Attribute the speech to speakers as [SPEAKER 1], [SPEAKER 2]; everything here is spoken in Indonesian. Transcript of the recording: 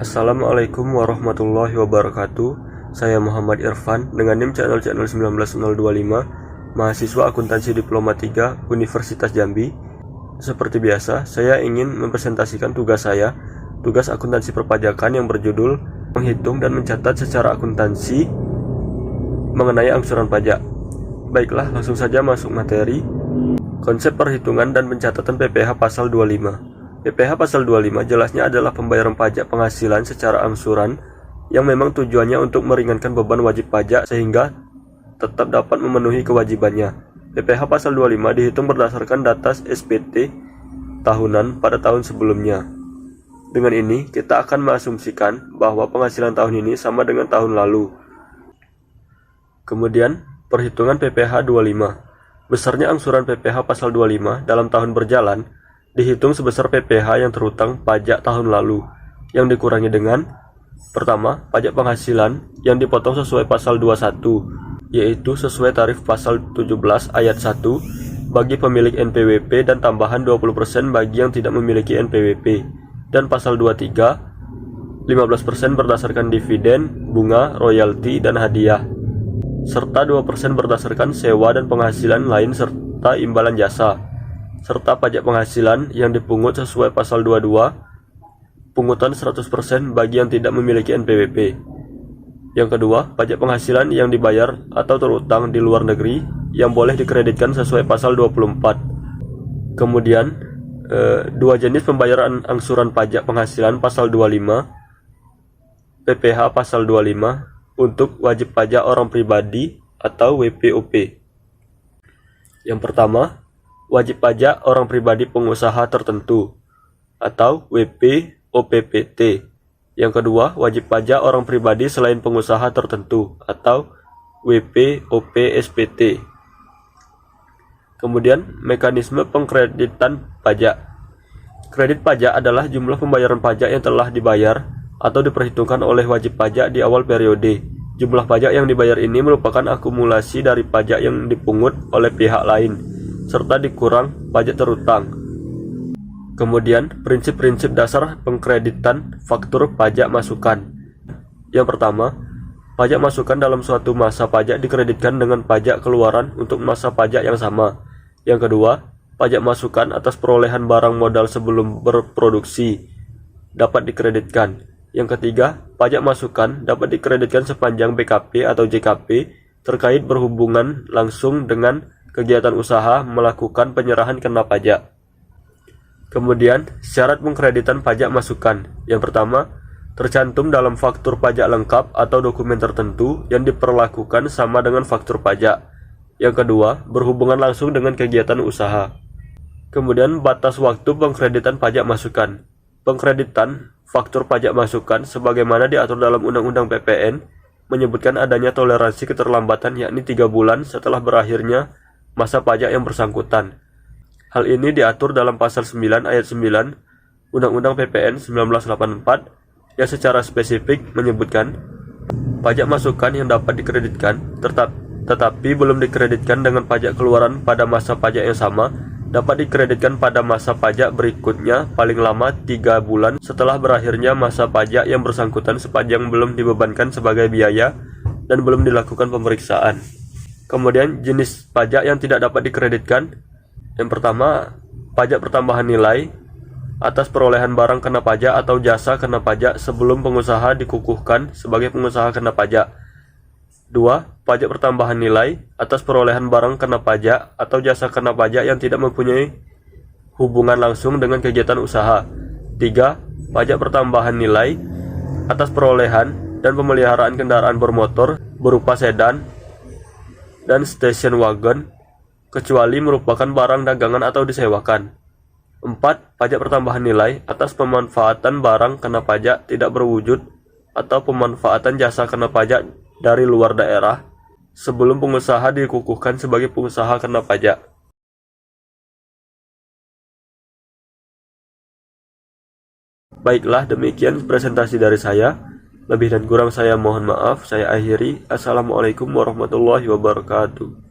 [SPEAKER 1] Assalamualaikum warahmatullahi wabarakatuh. Saya Muhammad Irfan dengan NIM channel 19025, mahasiswa akuntansi diploma 3 Universitas Jambi. Seperti biasa, saya ingin mempresentasikan tugas saya, tugas akuntansi perpajakan yang berjudul menghitung dan mencatat secara akuntansi mengenai angsuran pajak. Baiklah, langsung saja masuk materi. Konsep perhitungan dan pencatatan PPh pasal 25. PPh pasal 25 jelasnya adalah pembayaran pajak penghasilan secara angsuran yang memang tujuannya untuk meringankan beban wajib pajak sehingga tetap dapat memenuhi kewajibannya. PPh pasal 25 dihitung berdasarkan data SPT tahunan pada tahun sebelumnya. Dengan ini, kita akan mengasumsikan bahwa penghasilan tahun ini sama dengan tahun lalu. Kemudian, perhitungan PPh 25. Besarnya angsuran PPh pasal 25 dalam tahun berjalan dihitung sebesar PPh yang terutang pajak tahun lalu, yang dikurangi dengan: pertama, pajak penghasilan yang dipotong sesuai pasal 21, yaitu sesuai tarif pasal 17 ayat 1 bagi pemilik NPWP dan tambahan 20% bagi yang tidak memiliki NPWP, dan pasal 23, 15% berdasarkan dividen, bunga, royalti, dan hadiah, serta 2% berdasarkan sewa dan penghasilan lain serta imbalan jasa, serta pajak penghasilan yang dipungut sesuai pasal 22, pungutan 100% bagi yang tidak memiliki NPWP. Yang kedua, pajak penghasilan yang dibayar atau terutang di luar negeri yang boleh dikreditkan sesuai pasal 24. Kemudian, dua jenis pembayaran angsuran pajak penghasilan pasal 25, PPh pasal 25 untuk wajib pajak orang pribadi atau WPOP. Yang pertama, wajib pajak orang pribadi pengusaha tertentu atau WPOPPT. Yang kedua, wajib pajak orang pribadi selain pengusaha tertentu atau WPOPSPT. Kemudian, mekanisme pengkreditan pajak. Kredit pajak adalah jumlah pembayaran pajak yang telah dibayar atau diperhitungkan oleh wajib pajak di awal periode. Jumlah pajak yang dibayar ini merupakan akumulasi dari pajak yang dipungut oleh pihak lain serta dikurang pajak terutang. Kemudian, prinsip-prinsip dasar pengkreditan faktur pajak masukan. Yang pertama, pajak masukan dalam suatu masa pajak dikreditkan dengan pajak keluaran untuk masa pajak yang sama. Yang kedua, pajak masukan atas perolehan barang modal sebelum berproduksi dapat dikreditkan. Yang ketiga, pajak masukan dapat dikreditkan sepanjang BKP atau JKP terkait berhubungan langsung dengan kegiatan usaha melakukan penyerahan kena pajak. Kemudian, syarat pengkreditan pajak masukan. Yang pertama, tercantum dalam faktur pajak lengkap atau dokumen tertentu yang diperlakukan sama dengan faktur pajak. Yang kedua, berhubungan langsung dengan kegiatan usaha. Kemudian, batas waktu pengkreditan pajak masukan. Pengkreditan faktur pajak masukan sebagaimana diatur dalam Undang-Undang PPN menyebutkan adanya toleransi keterlambatan yakni 3 bulan setelah berakhirnya masa pajak yang bersangkutan. Hal ini diatur dalam pasal 9 ayat 9 Undang-Undang PPN 1984 yang secara spesifik menyebutkan pajak masukan yang dapat dikreditkan tetapi belum dikreditkan dengan pajak keluaran pada masa pajak yang sama dapat dikreditkan pada masa pajak berikutnya paling lama 3 bulan setelah berakhirnya masa pajak yang bersangkutan sepanjang belum dibebankan sebagai biaya dan belum dilakukan pemeriksaan. Kemudian, jenis pajak yang tidak dapat dikreditkan. Yang pertama, pajak pertambahan nilai atas perolehan barang kena pajak atau jasa kena pajak sebelum pengusaha dikukuhkan sebagai pengusaha kena pajak. 2. Pajak pertambahan nilai atas perolehan barang kena pajak atau jasa kena pajak yang tidak mempunyai hubungan langsung dengan kegiatan usaha. 3. Pajak pertambahan nilai atas perolehan dan pemeliharaan kendaraan bermotor berupa sedan dan station wagon, kecuali merupakan barang dagangan atau disewakan. 4. Pajak pertambahan nilai atas pemanfaatan barang kena pajak tidak berwujud atau pemanfaatan jasa kena pajak dari luar daerah sebelum pengusaha dikukuhkan sebagai pengusaha kena pajak. Baiklah, demikian presentasi dari saya. Lebih dan kurang saya mohon maaf. Saya akhiri. Assalamualaikum warahmatullahi wabarakatuh.